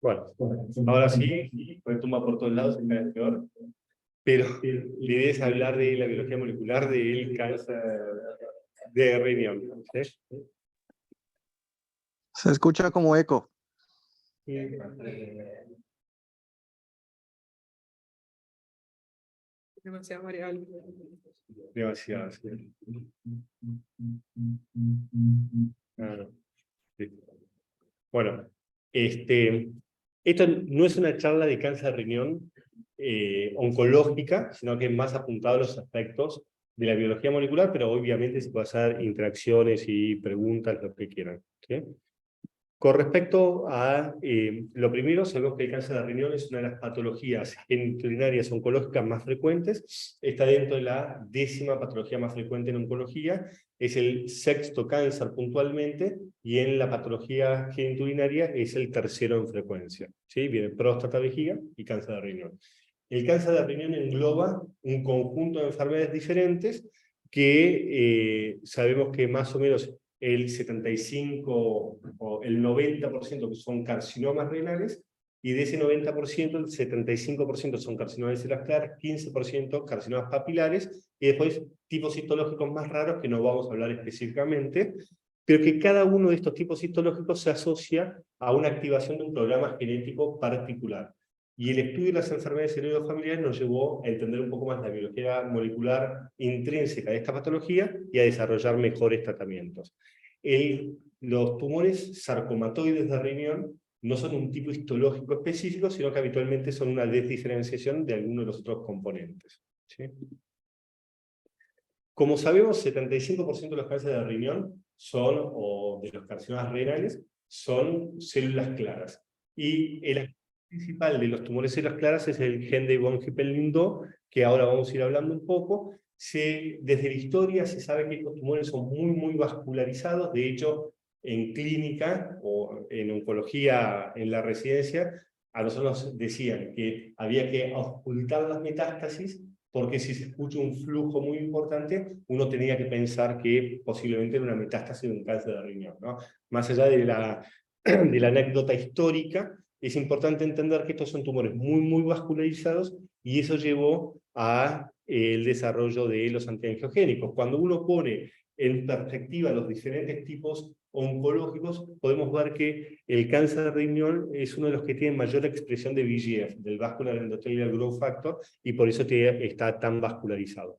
Bueno, ahora sí, retumba por todos lados, cada vez peor. Pero la idea es hablar de la biología molecular del cáncer de riñón. ¿Sí? Se escucha como eco. Demasiado variable. Demasiado, sí. Claro. Sí. Bueno, esto no es una charla de cáncer de riñón oncológica, sino que es más apuntado a los aspectos de la biología molecular, pero obviamente se puede hacer interacciones y preguntas, lo que quieran. ¿Sí? Con respecto a lo primero, sabemos que el cáncer de riñón es una de las patologías genitourinarias oncológicas más frecuentes, está dentro de la 10ª patología más frecuente en oncología, es el 6º cáncer puntualmente, y en la patología genitourinaria es el 3º en frecuencia. ¿Sí? Viene próstata, vejiga y cáncer de riñón. El cáncer de riñón engloba un conjunto de enfermedades diferentes que sabemos que más o menos el 75 o el 90% que son carcinomas renales, y de ese 90%, el 75% son carcinomas de células claras, 15% carcinomas papilares, y después tipos histológicos más raros que no vamos a hablar específicamente, pero que cada uno de estos tipos histológicos se asocia a una activación de un programa genético particular. Y el estudio de las enfermedades heredofamiliares nos llevó a entender un poco más la biología molecular intrínseca de esta patología y a desarrollar mejores tratamientos. Los tumores sarcomatoides de riñón no son un tipo histológico específico, sino que habitualmente son una desdiferenciación de alguno de los otros componentes. ¿Sí? Como sabemos, 75% de los cánceres de riñón o de los carcinomas renales, son células claras. Y el actor principal de los tumores células claras es el gen de von Hippel-Lindau, que ahora vamos a ir hablando un poco. Desde la historia se sabe que estos tumores son muy vascularizados. De hecho, en clínica o en oncología en la residencia, a nosotros nos decían que había que ocultar las metástasis, porque si se escucha un flujo muy importante, uno tenía que pensar que posiblemente era una metástasis de un cáncer de riñón, ¿no? Más allá de la anécdota histórica, es importante entender que estos son tumores muy vascularizados, y eso llevó a el desarrollo de los antiangiogénicos. Cuando uno pone en perspectiva los diferentes tipos oncológicos, podemos ver que el cáncer de riñón es uno de los que tiene mayor expresión de VEGF, del Vascular Endothelial Growth Factor, y por eso está tan vascularizado.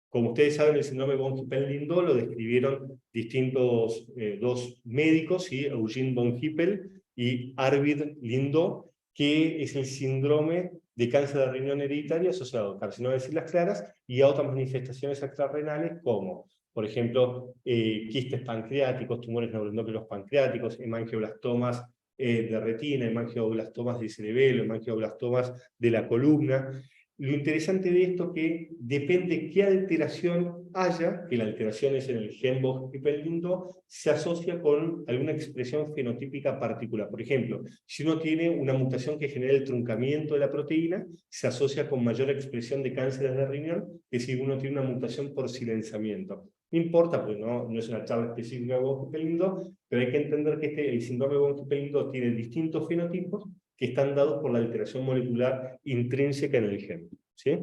Como ustedes saben, el síndrome de von Hippel-Lindau lo describieron distintos dos médicos, ¿sí? Eugene von Hippel y Arvid Lindau, que es el síndrome de cáncer de riñón hereditario asociado a carcinoma de células claras y a otras manifestaciones extrarrenales como, por ejemplo, quistes pancreáticos, tumores neuroendocrinos pancreáticos, hemangioblastomas de retina, hemangioblastomas de cerebelo, hemangioblastomas de la columna. Lo interesante de esto es que depende qué alteración haya, que la alteración es en el gen von Hippel-Lindau, se asocia con alguna expresión fenotípica particular. Por ejemplo, si uno tiene una mutación que genera el truncamiento de la proteína, se asocia con mayor expresión de cánceres de riñón que si uno tiene una mutación por silenciamiento. No importa, pues no es una charla específica de von Hippel-Lindau, pero hay que entender que el síndrome de von Hippel-Lindau tiene distintos fenotipos que están dados por la alteración molecular intrínseca en el gen. ¿Sí?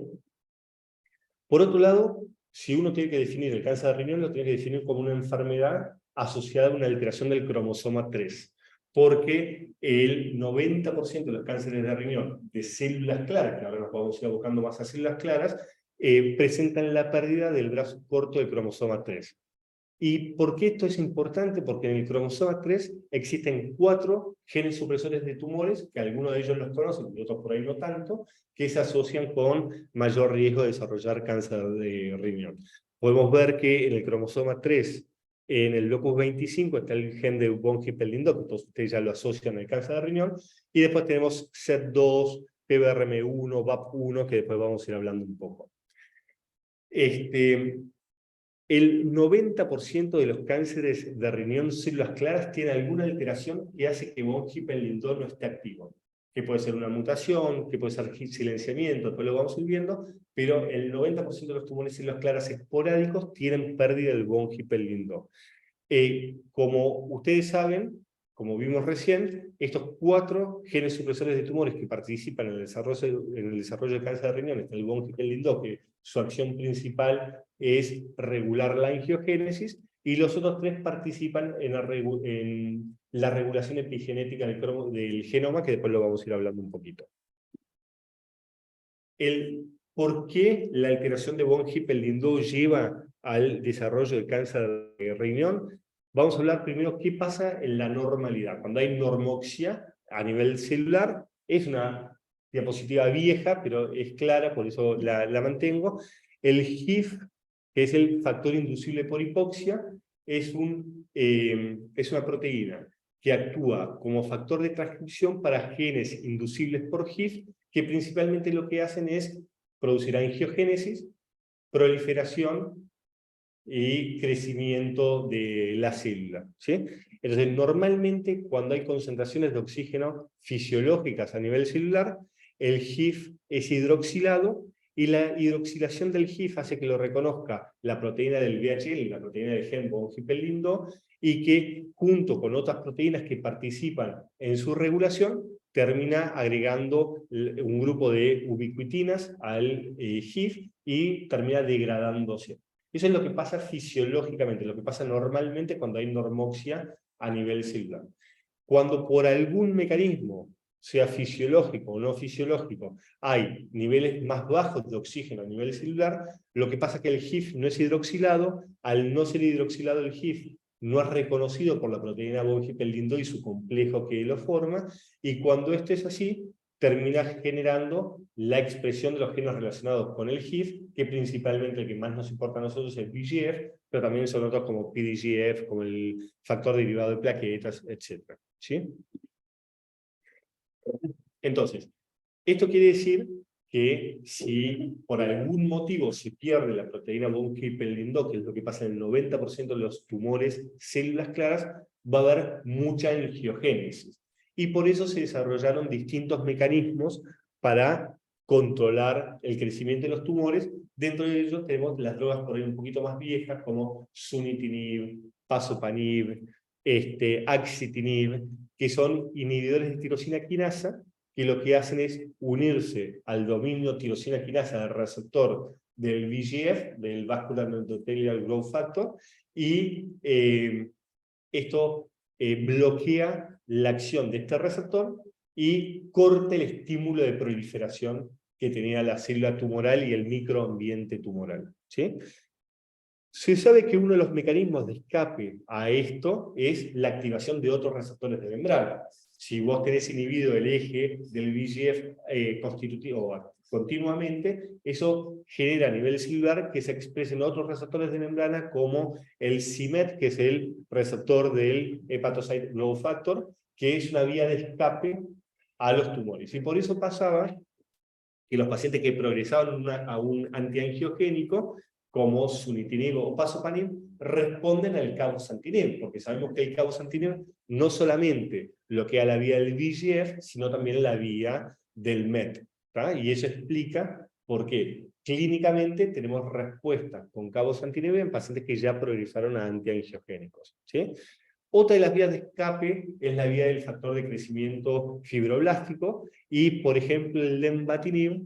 Por otro lado, si uno tiene que definir el cáncer de riñón, lo tiene que definir como una enfermedad asociada a una alteración del cromosoma 3, porque el 90% de los cánceres de riñón de células claras, que ahora nos vamos a ir buscando más a células claras, presentan la pérdida del brazo corto del cromosoma 3. ¿Y por qué esto es importante? Porque en el cromosoma 3 existen 4 genes supresores de tumores, que algunos de ellos los conocen y otros por ahí no tanto, que se asocian con mayor riesgo de desarrollar cáncer de riñón. Podemos ver que en el cromosoma 3, en el locus 25, está el gen de von Hippel-Lindau, que todos ustedes ya lo asocian al cáncer de riñón, y después tenemos SET2, PBRM1, VAP1, que después vamos a ir hablando un poco. El 90% de los cánceres de riñón células claras tiene alguna alteración que hace que von Hippel-Lindau no esté activo. Que puede ser una mutación, que puede ser silenciamiento, después lo vamos a ir viendo, pero el 90% de los tumores células claras esporádicos tienen pérdida del von Hippel-Lindau. Como ustedes saben, como vimos recién, estos 4 genes supresores de tumores que participan en el desarrollo de cáncer de riñón, está el von Hippel-Lindau, que su acción principal es regular la angiogénesis, y los otros 3 participan en la regulación epigenética del genoma, que después lo vamos a ir hablando un poquito. ¿Por qué la alteración de von Hippel-Lindau lleva al desarrollo del cáncer de riñón? Vamos a hablar primero qué pasa en la normalidad. Cuando hay normoxia a nivel celular, es una diapositiva vieja, pero es clara, por eso la mantengo. El HIF, que es el factor inducible por hipoxia, es una proteína que actúa como factor de transcripción para genes inducibles por HIF, que principalmente lo que hacen es producir angiogénesis, proliferación y crecimiento de la célula, ¿sí? Entonces, normalmente cuando hay concentraciones de oxígeno fisiológicas a nivel celular, el HIF es hidroxilado, y la hidroxilación del HIF hace que lo reconozca la proteína del VHL, la proteína del gen von Hippel-Lindau, y que junto con otras proteínas que participan en su regulación, termina agregando un grupo de ubiquitinas al HIF y termina degradándose. Eso es lo que pasa fisiológicamente, lo que pasa normalmente cuando hay normoxia a nivel celular. Cuando por algún mecanismo, sea fisiológico o no fisiológico, hay niveles más bajos de oxígeno a nivel celular, lo que pasa es que el HIF no es hidroxilado. Al no ser hidroxilado el HIF, no es reconocido por la proteína von Hippel-Lindau y su complejo que lo forma, y cuando esto es así, termina generando la expresión de los genes relacionados con el HIF, que principalmente el que más nos importa a nosotros es el VEGF, pero también son otros como PDGF, como el factor derivado de plaquetas, etc. ¿Sí? Entonces, esto quiere decir que si por algún motivo se pierde la proteína von Hippel-Lindau, que es lo que pasa en el 90% de los tumores células claras, va a haber mucha angiogénesis. Y por eso se desarrollaron distintos mecanismos para controlar el crecimiento de los tumores. Dentro de ellos tenemos las drogas por ahí un poquito más viejas, como sunitinib, pazopanib, axitinib, que son inhibidores de tirosina quinasa, que lo que hacen es unirse al dominio tirosina quinasa del receptor del VEGF, del Vascular Endothelial Growth Factor, y esto bloquea la acción de este receptor y corta el estímulo de proliferación que tenía la célula tumoral y el microambiente tumoral, ¿sí? Se sabe que uno de los mecanismos de escape a esto es la activación de otros receptores de membrana. Si vos tenés inhibido el eje del VEGF constitutivo continuamente, eso genera a nivel celular que se expresen otros receptores de membrana como el c-Met, que es el receptor del Hepatocyte Growth Factor, que es una vía de escape a los tumores. Y por eso pasaba que los pacientes que progresaban a un antiangiogénico, como sunitinib o pazopanib, responden al cabozantinib, porque sabemos que el cabozantinib no solamente bloquea la vía del VEGF, sino también la vía del MET. ¿tá? Y eso explica por qué clínicamente tenemos respuesta con cabozantinib en pacientes que ya progresaron a antiangiogénicos. ¿sí? Otra de las vías de escape es la vía del factor de crecimiento fibroblástico, y por ejemplo el lenvatinib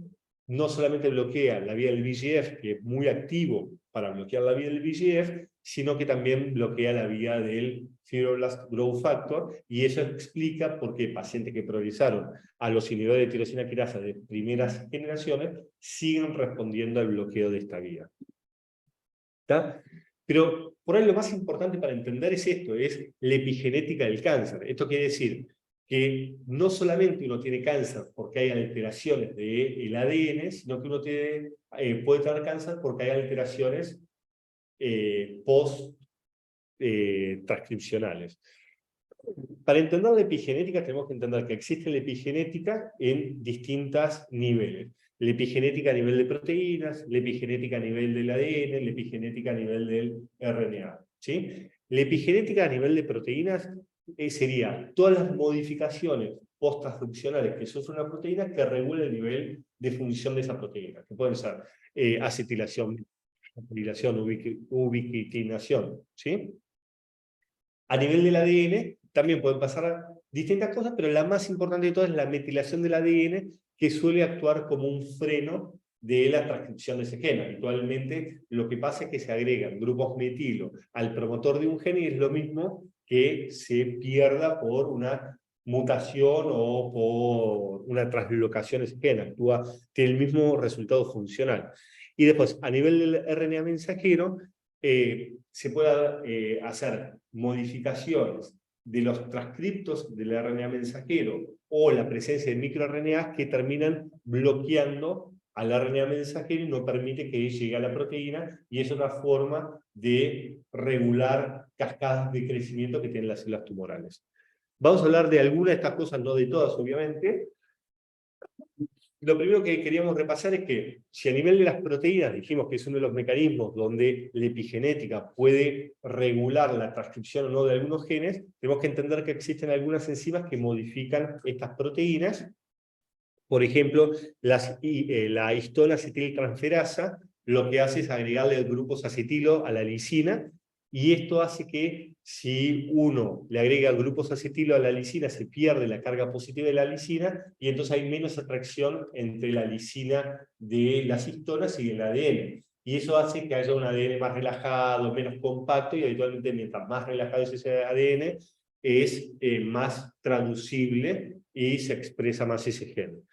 no solamente bloquea la vía del VEGF, que es muy activo para bloquear la vía del VEGF, sino que también bloquea la vía del Fibroblast Growth Factor, y eso explica por qué pacientes que progresaron a los inhibidores de tirosina quinasa de primeras generaciones siguen respondiendo al bloqueo de esta vía. ¿Está? Pero por ahí lo más importante para entender es esto, es la epigenética del cáncer. Esto quiere decir que no solamente uno tiene cáncer porque hay alteraciones del ADN, sino que uno puede tener cáncer porque hay alteraciones post-transcripcionales. Para entender la epigenética tenemos que entender que existe la epigenética en distintos niveles. La epigenética a nivel de proteínas, la epigenética a nivel del ADN, la epigenética a nivel del RNA. ¿sí? La epigenética a nivel de proteínas sería todas las modificaciones post-transcripcionales que sufre una proteína que regula el nivel de función de esa proteína, que pueden ser acetilación, ubiquitinación, ¿sí? A nivel del ADN también pueden pasar distintas cosas, pero la más importante de todas es la metilación del ADN, que suele actuar como un freno de la transcripción de ese gen. Habitualmente lo que pasa es que se agregan grupos metilo al promotor de un gen y es lo mismo que se pierda por una mutación o por una translocación de ese gen. Tiene el mismo resultado funcional. Y después, a nivel del RNA mensajero, se puede hacer modificaciones de los transcriptos del RNA mensajero o la presencia de microRNAs que terminan bloqueando al RNA mensajero y no permite que llegue a la proteína, y es una forma de regular cascadas de crecimiento que tienen las células tumorales. Vamos a hablar de algunas de estas cosas, no de todas, obviamente. Lo primero que queríamos repasar es que si a nivel de las proteínas dijimos que es uno de los mecanismos donde la epigenética puede regular la transcripción o no de algunos genes, tenemos que entender que existen algunas enzimas que modifican estas proteínas. Por ejemplo, la histona acetiltransferasa lo que hace es agregarle grupos acetilo a la lisina, y esto hace que si uno le agrega grupos acetilo a la lisina, se pierde la carga positiva de la lisina, y entonces hay menos atracción entre la lisina de las histonas y el ADN. Y eso hace que haya un ADN más relajado, menos compacto, y habitualmente mientras más relajado es ese ADN, es más traducible y se expresa más ese gen.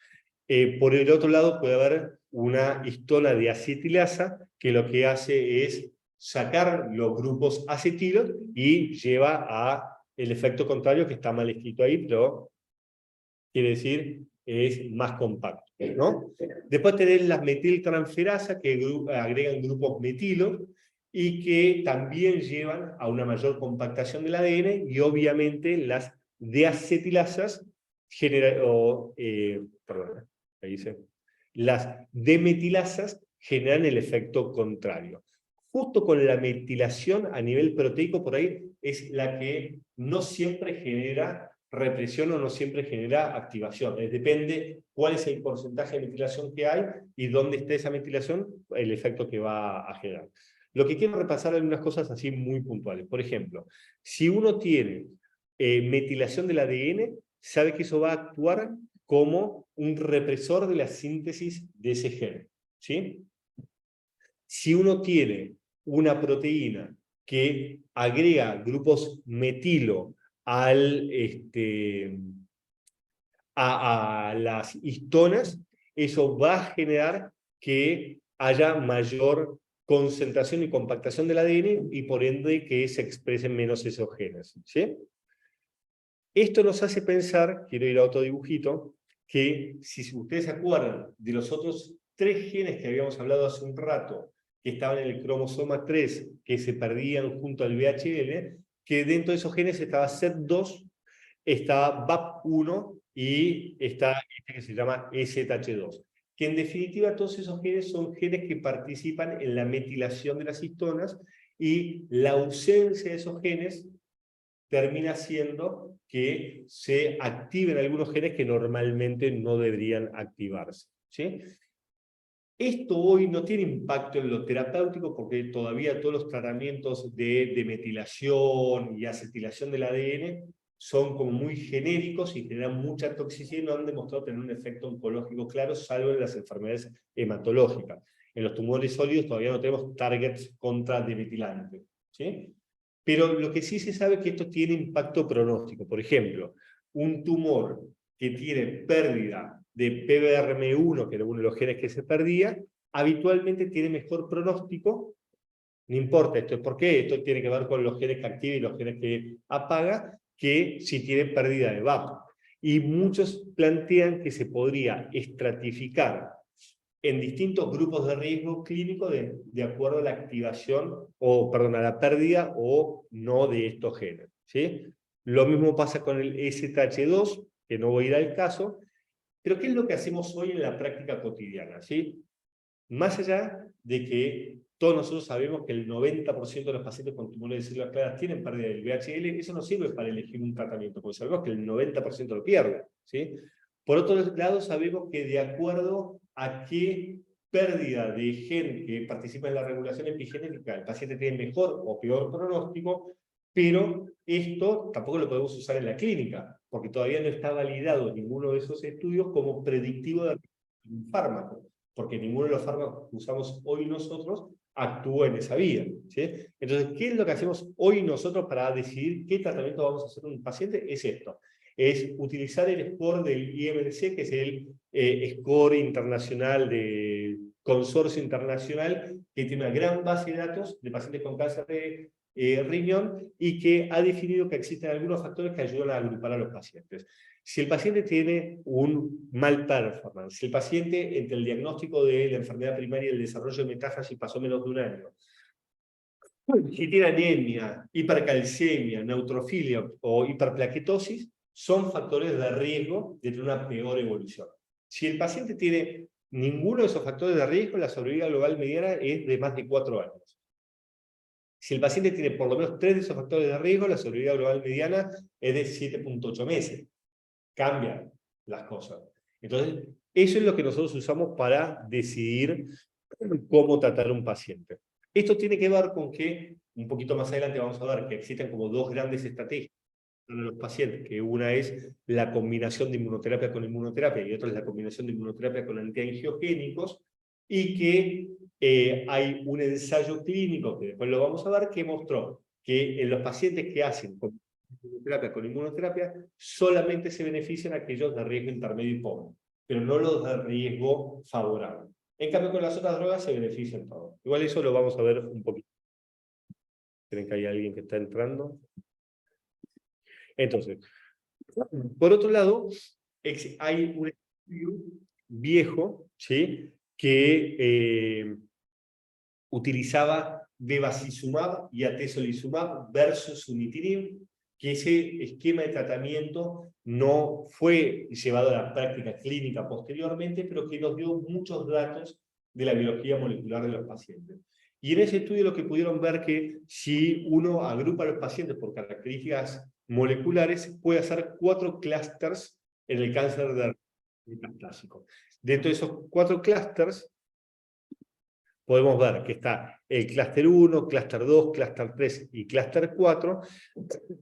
Por el otro lado puede haber una histona de acetilasa que lo que hace es sacar los grupos acetilos y lleva a el efecto contrario, que está mal escrito ahí, pero quiere decir es más compacto, ¿no? Después tenés las metiltransferasas que agregan grupos metilo y que también llevan a una mayor compactación del ADN, y obviamente las deacetilasas perdón, ahí dice, las demetilasas generan el efecto contrario. Justo con la metilación a nivel proteico, por ahí es la que no siempre genera represión o no siempre genera activación. Depende cuál es el porcentaje de metilación que hay y dónde esté esa metilación, el efecto que va a generar. Lo que quiero repasar algunas cosas así muy puntuales. Por ejemplo, si uno tiene metilación del ADN, sabe que eso va a actuar como un represor de la síntesis de ese gen, ¿sí? Si uno tiene una proteína que agrega grupos metilo a las histonas, eso va a generar que haya mayor concentración y compactación del ADN y por ende que se expresen menos esos genes, ¿sí? Esto nos hace pensar, quiero ir a otro dibujito, que si ustedes se acuerdan de los otros 3 genes que habíamos hablado hace un rato, que estaban en el cromosoma 3, que se perdían junto al VHL, que dentro de esos genes estaba SET2, estaba BAP1 y está este que se llama EZH2. Que en definitiva todos esos genes son genes que participan en la metilación de las histonas, y la ausencia de esos genes termina siendo que se activen algunos genes que normalmente no deberían activarse, ¿sí? Esto hoy no tiene impacto en lo terapéutico porque todavía todos los tratamientos de metilación y acetilación del ADN son como muy genéricos y generan mucha toxicidad y no han demostrado tener un efecto oncológico claro, salvo en las enfermedades hematológicas. En los tumores sólidos todavía no tenemos targets contra demetilantes, ¿sí? Pero lo que sí se sabe es que esto tiene impacto pronóstico. Por ejemplo, un tumor que tiene pérdida de PBRM1, que era uno de los genes que se perdía, habitualmente tiene mejor pronóstico. No importa esto, ¿por qué? Esto tiene que ver con los genes que activa y los genes que apaga, que si tiene pérdida de VAP. Y muchos plantean que se podría estratificar en distintos grupos de riesgo clínico de acuerdo a la activación, o perdón, a la pérdida o no de estos genes, ¿sí? Lo mismo pasa con el EZH2, que no voy a ir al caso, pero ¿qué es lo que hacemos hoy en la práctica cotidiana, ¿sí? Más allá de que todos nosotros sabemos que el 90% de los pacientes con tumores de células claras tienen pérdida del VHL, eso no sirve para elegir un tratamiento, porque sabemos que el 90% lo pierde, ¿sí? Por otro lado, sabemos que de acuerdo a qué pérdida de gen que participa en la regulación epigenética, el paciente tiene mejor o peor pronóstico, pero esto tampoco lo podemos usar en la clínica, porque todavía no está validado ninguno de esos estudios como predictivo de un fármaco, porque ninguno de los fármacos que usamos hoy nosotros actúa en esa vía, ¿sí? Entonces, ¿qué es lo que hacemos hoy nosotros para decidir qué tratamiento vamos a hacer a un paciente? Es esto, es utilizar el score del IMC, que es el score internacional de consorcio internacional, que tiene una gran base de datos de pacientes con cáncer de riñón y que ha definido que existen algunos factores que ayudan a agrupar a los pacientes. Si el paciente tiene un mal performance, si el paciente entre el diagnóstico de la enfermedad primaria y el desarrollo de metástasis pasó menos de un año, si tiene anemia, hipercalcemia, neutrofilia o hiperplaquetosis, son factores de riesgo de tener una peor evolución. Si el paciente tiene ninguno de esos factores de riesgo, la sobrevida global mediana es de más de 4 años. Si el paciente tiene por lo menos 3 de esos factores de riesgo, la sobrevida global mediana es de 7,8 meses. Cambian las cosas. Entonces, eso es lo que nosotros usamos para decidir cómo tratar a un paciente. Esto tiene que ver con que, un poquito más adelante vamos a ver que existen como 2 grandes estrategias para los pacientes, que una es la combinación de inmunoterapia con inmunoterapia y otra es la combinación de inmunoterapia con antiangiogénicos, y que hay un ensayo clínico, que después lo vamos a ver, que mostró que en los pacientes que hacen inmunoterapia con inmunoterapia solamente se benefician aquellos de riesgo intermedio y pobre, pero no los de riesgo favorable. En cambio, con las otras drogas se benefician todos. Igual eso lo vamos a ver un poquito. ¿Creen que hay alguien que está entrando? Entonces, por otro lado, hay un estudio viejo, ¿sí?, que utilizaba bevacizumab y atezolizumab versus sunitinib, que ese esquema de tratamiento no fue llevado a la práctica clínica posteriormente, pero que nos dio muchos datos de la biología molecular de los pacientes. Y en ese estudio lo que pudieron ver que si uno agrupa a los pacientes por características moleculares, puede hacer 4 clústeres en el cáncer de metastásico. Dentro de esos 4 clústeres, podemos ver que está el clúster 1, clúster 2, clúster 3 y clúster 4.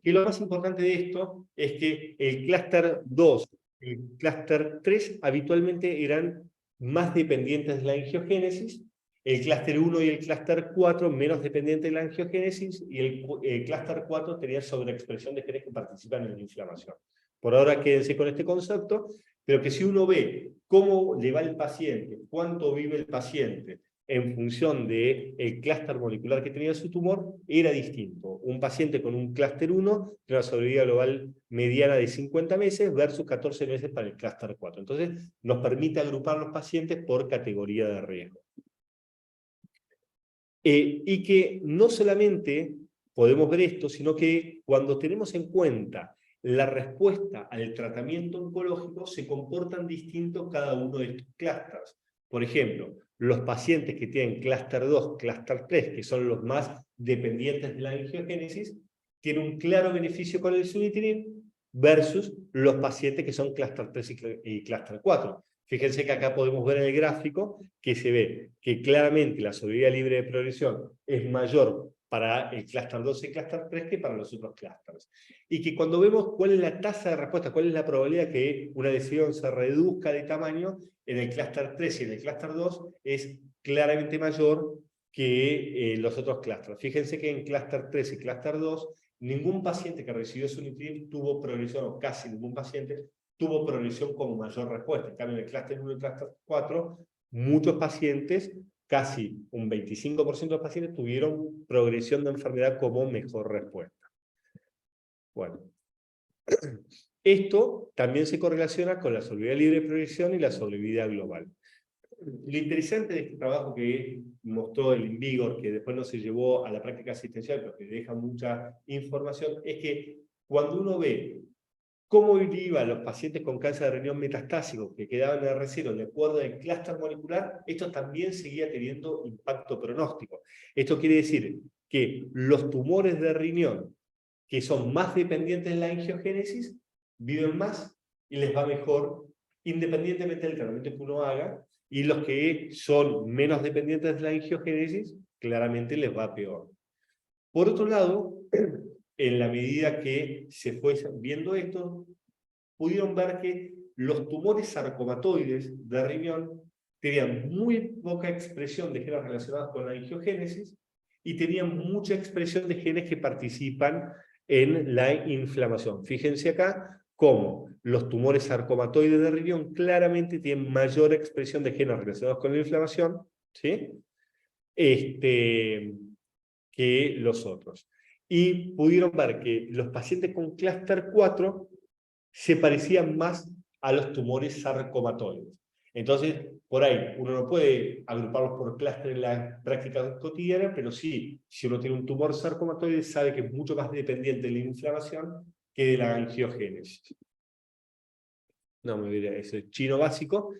Y lo más importante de esto es que el clúster 2 y el clúster 3 habitualmente eran más dependientes de la angiogénesis, el clúster 1 y el clúster 4 menos dependientes de la angiogénesis, y el clúster 4 tenía sobreexpresión de genes que participan en la inflamación. Por ahora quédense con este concepto, pero que si uno ve cómo le va el paciente, cuánto vive el paciente, en función del clúster molecular que tenía su tumor, era distinto. Un paciente con un clúster 1 tiene una sobrevida global mediana de 50 meses versus 14 meses para el clúster 4. Entonces, nos permite agrupar los pacientes por categoría de riesgo. Y que no solamente podemos ver esto, sino que cuando tenemos en cuenta la respuesta al tratamiento oncológico, se comportan distintos cada uno de estos clústeres. Por ejemplo, los pacientes que tienen clúster 2, clúster 3, que son los más dependientes de la angiogénesis, tienen un claro beneficio con el sunitinib versus los pacientes que son clúster 3 y clúster 4. Fíjense que acá podemos ver en el gráfico que se ve que claramente la sobrevida libre de progresión es mayor para el clúster 2 y clúster 3 que para los otros clústeres. Y que cuando vemos cuál es la tasa de respuesta, cuál es la probabilidad que una lesión se reduzca de tamaño, en el clúster 3 y en el clúster 2 es claramente mayor que los otros clústeres. Fíjense que en clúster 3 y clúster 2, ningún paciente que recibió sunitinib tuvo progresión, o casi ningún paciente tuvo progresión como mayor respuesta. En cambio, en el clúster 1 y el clúster 4, muchos pacientes, casi un 25% de los pacientes, tuvieron progresión de enfermedad como mejor respuesta. Bueno, esto también se correlaciona con la sobrevida libre de progresión y la sobrevida global. Lo interesante de este trabajo que mostró el INVIGOR, que después no se llevó a la práctica asistencial, pero que deja mucha información, es que cuando uno ve cómo iban los pacientes con cáncer de riñón metastásico que quedaban en R0 de acuerdo al clúster molecular, esto también seguía teniendo impacto pronóstico. Esto quiere decir que los tumores de riñón que son más dependientes de la angiogénesis viven más y les va mejor independientemente del tratamiento que uno haga, y los que son menos dependientes de la angiogénesis claramente les va peor. Por otro lado, en la medida que se fue viendo esto, pudieron ver que los tumores sarcomatoides de riñón tenían muy poca expresión de genes relacionados con la angiogénesis y tenían mucha expresión de genes que participan en la inflamación. Fíjense acá cómo los tumores sarcomatoides de riñón claramente tienen mayor expresión de genes relacionados con la inflamación, ¿sí? Que los otros. Y pudieron ver que los pacientes con clúster 4 se parecían más a los tumores sarcomatoides. Entonces, por ahí, uno no puede agruparlos por clúster en la práctica cotidiana, pero sí, si uno tiene un tumor sarcomatoide, sabe que es mucho más dependiente de la inflamación que de la angiogénesis. No me diría, eso es chino básico.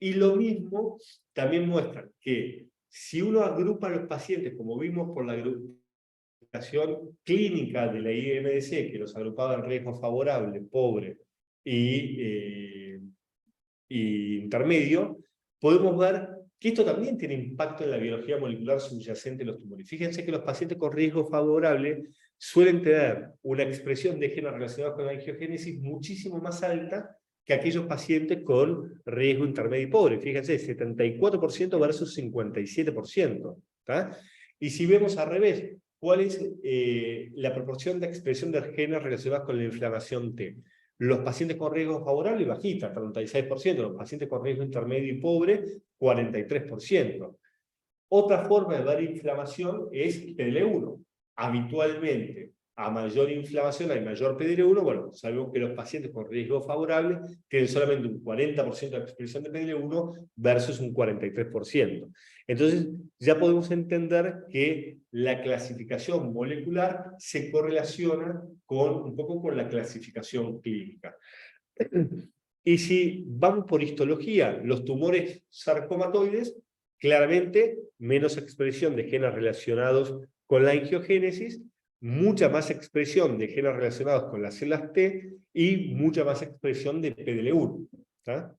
Y lo mismo también muestra que si uno agrupa a los pacientes, como vimos por la agrupación clínica de la IMDC, que los agrupaba en riesgo favorable, pobre y intermedio, podemos ver que esto también tiene impacto en la biología molecular subyacente de los tumores. Fíjense que los pacientes con riesgo favorable suelen tener una expresión de genes relacionados con la angiogénesis muchísimo más alta que aquellos pacientes con riesgo intermedio y pobre. Fíjense, 74% versus 57%. ¿tá? Y si vemos al revés, ¿cuál es la proporción de expresión de genes relacionados con la inflamación T? Los pacientes con riesgo favorable, bajita, 36%. Los pacientes con riesgo intermedio y pobre, 43%. Otra forma de ver inflamación es PDL1. Habitualmente, a mayor inflamación hay mayor PDL1. Bueno, sabemos que los pacientes con riesgo favorable tienen solamente un 40% de expresión de PDL1 versus un 43%. Entonces, ya podemos entender que la clasificación molecular se correlaciona un poco con la clasificación clínica. Y si vamos por histología, los tumores sarcomatoides, claramente menos expresión de genes relacionados con la angiogénesis, mucha más expresión de genes relacionados con las células T y mucha más expresión de PDL1. ¿tá?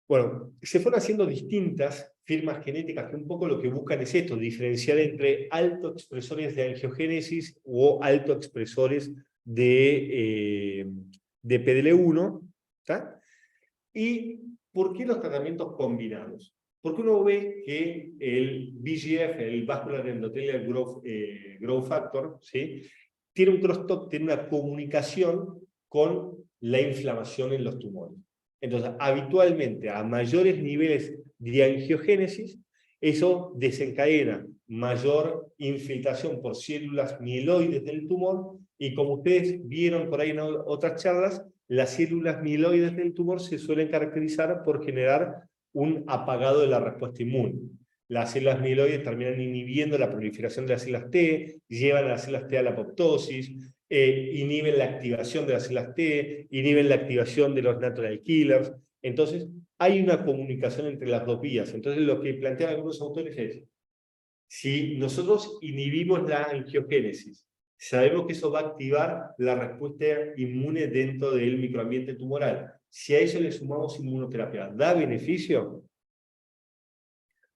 Bueno, se fueron haciendo distintas firmas genéticas que un poco lo que buscan es esto, diferenciar entre alto expresores de angiogénesis o alto expresores de PDL1. ¿tá? ¿Y por qué los tratamientos combinados? Porque uno ve que el VEGF, el Vascular Endothelial Growth Factor, ¿sí? Tiene un crosstalk, tiene una comunicación con la inflamación en los tumores. Entonces, habitualmente, a mayores niveles de angiogénesis, eso desencadena mayor infiltración por células mieloides del tumor, y como ustedes vieron por ahí en otras charlas, las células mieloides del tumor se suelen caracterizar por generar un apagado de la respuesta inmune. Las células mieloides terminan inhibiendo la proliferación de las células T, llevan a las células T a la apoptosis, inhiben la activación de las células T, inhiben la activación de los natural killers. Entonces, hay una comunicación entre las dos vías. Entonces, lo que plantean algunos autores es, si nosotros inhibimos la angiogénesis, sabemos que eso va a activar la respuesta inmune dentro del microambiente tumoral. Si a eso le sumamos inmunoterapia, ¿da beneficio?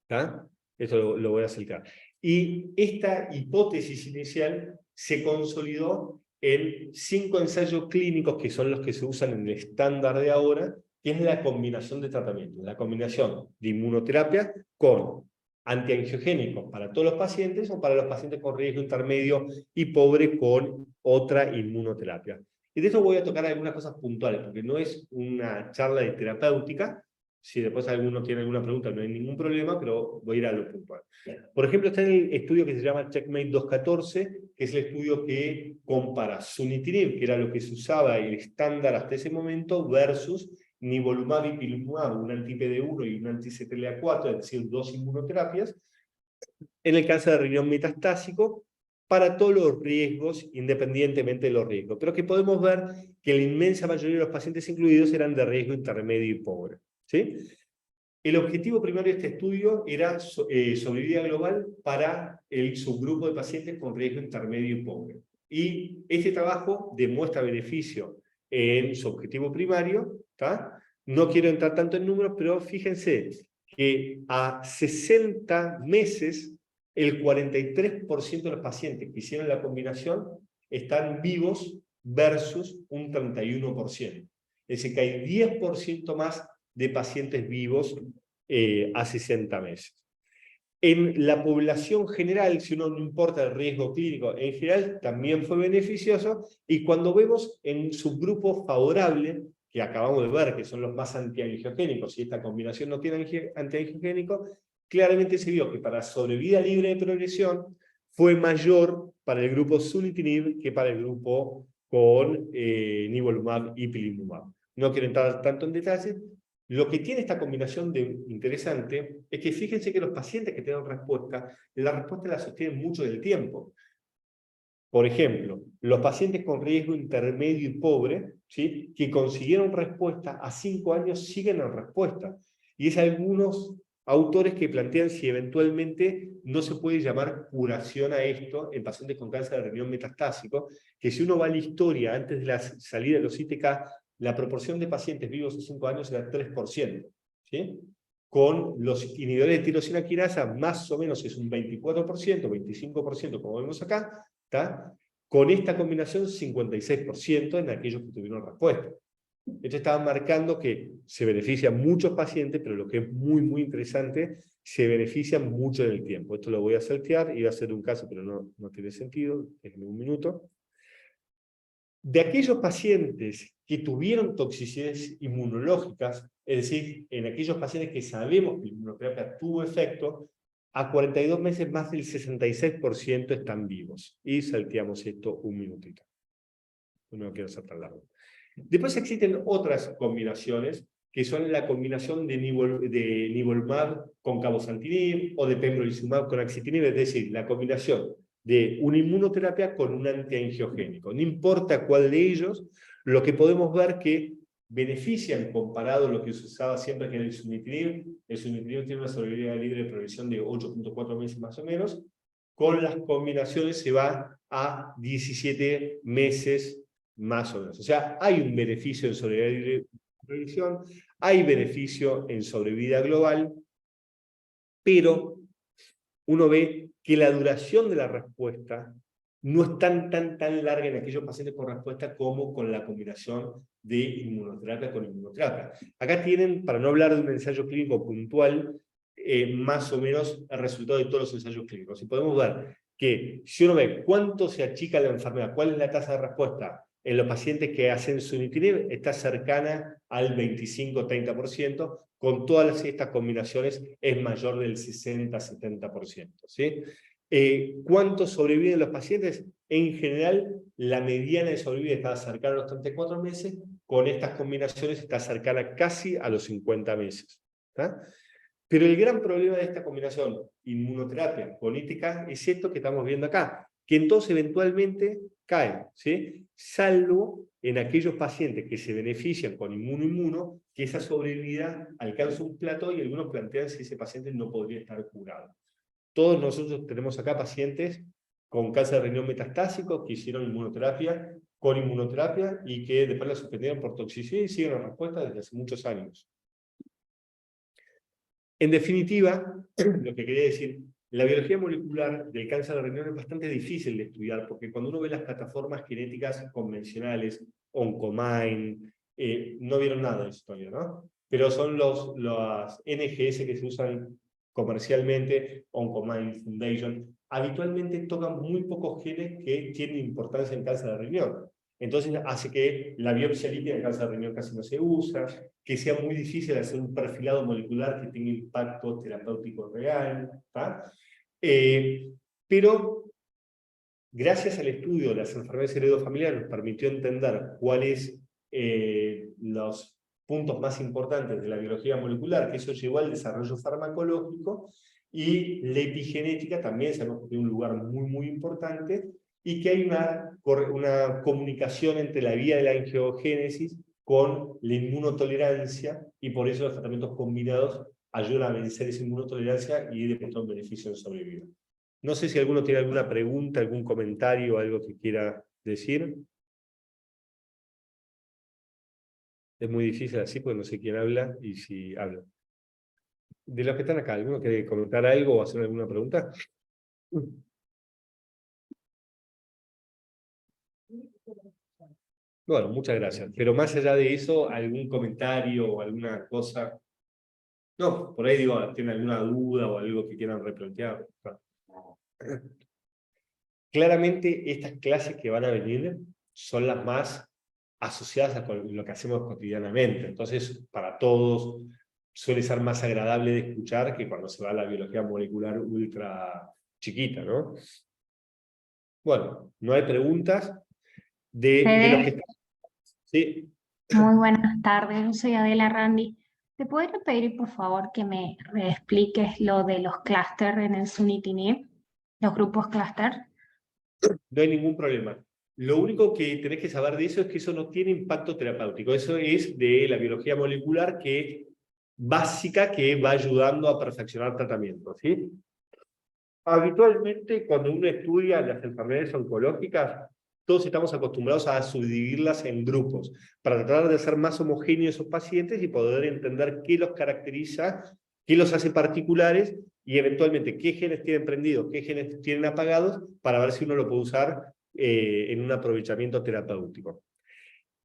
¿Ah? Esto lo voy a explicar. Y esta hipótesis inicial se consolidó en 5 ensayos clínicos que son los que se usan en el estándar de ahora, que es la combinación de tratamientos, la combinación de inmunoterapia con antiangiogénicos para todos los pacientes o para los pacientes con riesgo intermedio y pobre con otra inmunoterapia. Y de esto voy a tocar algunas cosas puntuales, porque no es una charla de terapéutica. Si después alguno tiene alguna pregunta, no hay ningún problema, pero voy a ir a lo puntual. Por ejemplo, está en el estudio que se llama Checkmate 214, que es el estudio que compara sunitinib, que era lo que se usaba el estándar hasta ese momento, versus nivolumab y ipilimumab, un anti-PD1 y un anti-CTLA4, es decir, 2 inmunoterapias, en el cáncer de riñón metastásico, para todos los riesgos, independientemente de los riesgos. Pero que podemos ver que la inmensa mayoría de los pacientes incluidos eran de riesgo intermedio y pobre. ¿Sí? El objetivo primario de este estudio era sobrevida global para el subgrupo de pacientes con riesgo intermedio y pobre. Y este trabajo demuestra beneficio en su objetivo primario. ¿tá? No quiero entrar tanto en números, pero fíjense que a 60 meses el 43% de los pacientes que hicieron la combinación están vivos versus un 31%. Es decir, que hay 10% más de pacientes vivos a 60 meses. En la población general, si uno no importa el riesgo clínico, en general también fue beneficioso, y cuando vemos en subgrupos favorables, que acabamos de ver que son los más antiangiogénicos, y esta combinación no tiene antiangiogénico, claramente se vio que para sobrevida libre de progresión fue mayor para el grupo sunitinib que para el grupo con nivolumab y ipilimumab. No quiero entrar tanto en detalle. Lo que tiene esta combinación de interesante es que fíjense que los pacientes que tienen respuesta, la respuesta la sostienen mucho del tiempo. Por ejemplo, los pacientes con riesgo intermedio y pobre, ¿sí?, que consiguieron respuesta a 5 años siguen en respuesta. Y es algunos autores que plantean si eventualmente no se puede llamar curación a esto en pacientes con cáncer de riñón metastásico, que si uno va a la historia antes de la salida de los ITK, la proporción de pacientes vivos a 5 años era 3%, ¿sí? Con los inhibidores de tirosina quinasa más o menos es un 24%, 25%, como vemos acá, ¿tá? Con esta combinación 56% en aquellos que tuvieron respuesta. Esto estaba marcando que se benefician muchos pacientes, pero lo que es muy, muy interesante, se benefician mucho en el tiempo. Esto lo voy a saltear, iba a hacer un caso, pero no tiene sentido, déjenme un minuto. De aquellos pacientes que tuvieron toxicidades inmunológicas, es decir, en aquellos pacientes que sabemos que la inmunoterapia tuvo efecto, a 42 meses más del 66% están vivos. Y salteamos esto un minutito. No quiero ser tan largo. Después existen otras combinaciones, que son la combinación de nivolumab con cabozantinib o de pembrolizumab con axitinib, es decir, la combinación de una inmunoterapia con un antiangiogénico. No importa cuál de ellos, lo que podemos ver que benefician comparado a lo que se usaba siempre, que era el sunitinib. El sunitinib tiene una sobrevida libre de progresión de 8.4 meses más o menos. Con las combinaciones se va a 17 meses más o menos. O sea, hay un beneficio en sobrevida libre de progresión, hay beneficio en sobrevida global, pero uno ve que la duración de la respuesta no es tan larga en aquellos pacientes con respuesta como con la combinación de inmunoterapia con inmunoterapia. Acá tienen, para no hablar de un ensayo clínico puntual, más o menos el resultado de todos los ensayos clínicos. Y podemos ver que si uno ve cuánto se achica la enfermedad, cuál es la tasa de respuesta en los pacientes que hacen sunitinib, está cercana al 25-30%, con todas estas combinaciones es mayor del 60-70%. ¿Sí? ¿Cuántos sobreviven los pacientes? En general, la mediana de sobrevida está cercana a los 34 meses, con estas combinaciones está cercana casi a los 50 meses. ¿Tá? Pero el gran problema de esta combinación inmunoterapia política es esto que estamos viendo acá, que entonces eventualmente caen, ¿sí? Salvo en aquellos pacientes que se benefician con inmuno-inmuno, que esa sobrevida alcanza un plató y algunos plantean si ese paciente no podría estar curado. Todos nosotros tenemos acá pacientes con cáncer de riñón metastásico que hicieron inmunoterapia con inmunoterapia y que después la suspendieron por toxicidad y siguen la respuesta desde hace muchos años. En definitiva, lo que quería decir, la biología molecular del cáncer de riñón es bastante difícil de estudiar, porque cuando uno ve las plataformas genéticas convencionales, Oncomine, no vieron nada de historia, ¿no? Pero son los NGS que se usan comercialmente, Oncomine Foundation, habitualmente tocan muy pocos genes que tienen importancia en cáncer de riñón. Entonces hace que la biopsia líquida en cáncer de riñón casi no se usa, que sea muy difícil hacer un perfilado molecular que tenga impacto terapéutico real. Pero gracias al estudio de las enfermedades heredofamiliares nos permitió entender cuáles los puntos más importantes de la biología molecular, que eso llevó al desarrollo farmacológico, y la epigenética también sabemos que tiene un lugar muy importante, y que hay una comunicación entre la vía de la angiogénesis con la inmunotolerancia, y por eso los tratamientos combinados ayudan a vencer esa inmunotolerancia y demuestran un beneficio en sobrevida. No sé si alguno tiene alguna pregunta, algún comentario, algo que quiera decir. Es muy difícil así porque no sé quién habla y si habla. De los que están acá, ¿alguno quiere comentar algo o hacer alguna pregunta? Bueno, muchas gracias. Pero más allá de eso, ¿algún comentario o alguna cosa? No, por ahí digo, ¿tienen alguna duda o algo que quieran replantear? Claramente, estas clases que van a venir son las más asociadas a lo que hacemos cotidianamente. Entonces, para todos suele ser más agradable de escuchar que cuando se va a la biología molecular ultra chiquita, ¿no? Bueno, no hay preguntas de los que Fede, están. Sí. muy buenas tardes, yo soy Adela Randi. ¿Te podría pedir, por favor, que me reexpliques lo de los clústeres en el Sunitinib, los grupos clúster? No hay ningún problema. Lo único que tenés que saber de eso es que eso no tiene impacto terapéutico. Eso es de la biología molecular básica que va ayudando a perfeccionar tratamientos, ¿sí? Habitualmente, cuando uno estudia las enfermedades oncológicas, todos estamos acostumbrados a subdividirlas en grupos para tratar de hacer más homogéneos esos pacientes y poder entender qué los caracteriza, qué los hace particulares y eventualmente qué genes tienen prendidos, qué genes tienen apagados, para ver si uno lo puede usar en un aprovechamiento terapéutico.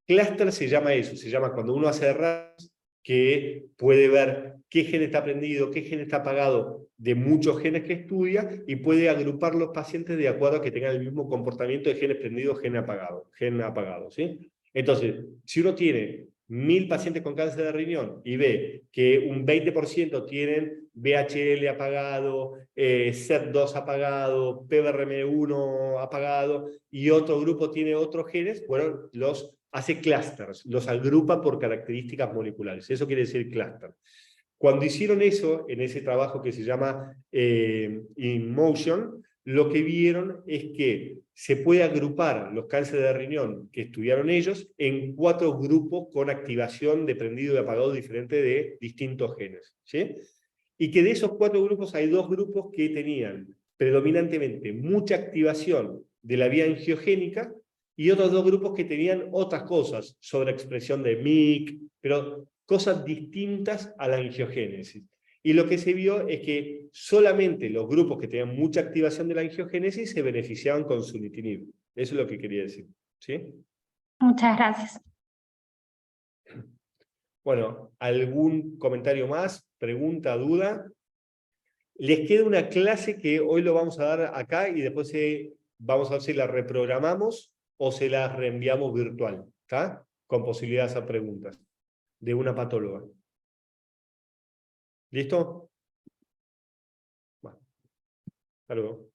Clúster se llama eso, se llama cuando uno hace RAS, que puede ver qué gen está prendido, qué gen está apagado de muchos genes que estudia y puede agrupar los pacientes de acuerdo a que tengan el mismo comportamiento de genes prendidos, gen apagado, ¿sí? Entonces, si uno tiene 1000 pacientes con cáncer de riñón y ve que un 20% tienen VHL apagado, SET2 apagado, PBRM1 apagado y otro grupo tiene otros genes, bueno, hace clústeres, los agrupa por características moleculares. Eso quiere decir clúster. Cuando hicieron eso, en ese trabajo que se llama InMotion, lo que vieron es que se puede agrupar los cánceres de riñón que estudiaron ellos en 4 grupos con activación de prendido y apagado diferente de distintos genes, ¿sí? Y que de esos 4 grupos hay 2 grupos que tenían predominantemente mucha activación de la vía angiogénica y otros 2 grupos que tenían otras cosas, sobreexpresión de MYC, pero cosas distintas a la angiogénesis. Y lo que se vio es que solamente los grupos que tenían mucha activación de la angiogénesis se beneficiaban con sunitinib. Eso es lo que quería decir, ¿sí? Muchas gracias. Bueno, ¿algún comentario más? ¿Pregunta, duda? Les queda una clase que hoy lo vamos a dar acá y después vamos a ver si la reprogramamos o se la reenviamos virtual, ¿está? Con posibilidad de hacer preguntas de una patóloga. ¿Listo? Bueno, hasta luego.